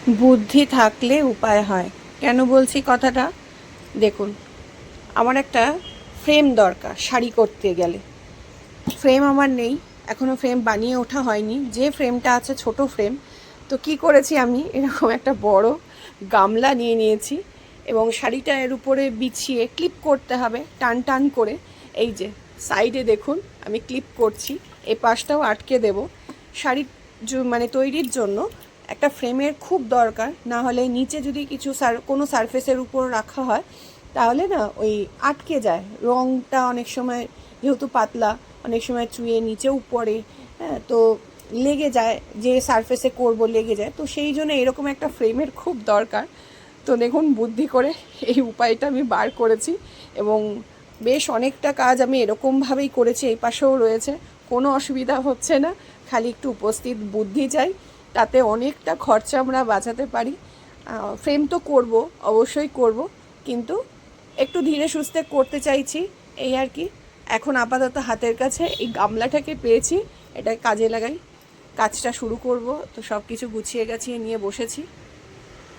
বুদ্ধি থাকলে উপায় হয়। কেন বলছি কথাটা? দেখুন, আমার একটা ফ্রেম দরকার শাড়ি করতে গেলে। ফ্রেম আমার নেই, এখনও ফ্রেম বানিয়ে ওঠা হয়নি। যে ফ্রেমটা আছে ছোট ফ্রেম। তো কি করেছি, আমি এরকম একটা বড় গামলা নিয়ে নিয়েছি এবং শাড়িটা এর উপরে বিছিয়ে ক্লিপ করতে হবে টান টান করে। এই যে সাইডে দেখুন আমি ক্লিপ করছি, এই পাশটাও আটকে দেব। শাড়ি মানে তৈরির জন্য একটা ফ্রেমের খুব দরকার, না হলে নিচে যদি কিছু কোনো সারফেসের উপর রাখা হয় তাহলে না ওই আটকে যায়। রঙটা অনেক সময় যেহেতু পাতলা, অনেক সময় চুয়ে নিচেও পড়ে। হ্যাঁ, তো লেগে যায়, যে সারফেসে করব লেগে যায়। তো সেই জন্য এরকম একটা ফ্রেমের খুব দরকার। তো দেখুন বুদ্ধি করে এই উপায়টা আমি বার করেছি এবং বেশ অনেকটা কাজ আমি এরকমভাবেই করেছি। এই পাশেও রয়েছে, কোনো অসুবিধা হচ্ছে না। খালি একটু উপস্থিত বুদ্ধি চাই, তাতে অনেকটা খরচা আমরা বাঁচাতে পারি। ফ্রেম তো করব, অবশ্যই করব, কিন্তু একটু ধীরে সুস্থে করতে চাইছি, এই আর কি। এখন আপাতত হাতের কাছে এই গামলাটাকে পেয়েছি, এটা কাজে লাগাই, কাজটা শুরু করব। তো সব কিছু গুছিয়ে গাছিয়ে নিয়ে বসেছি।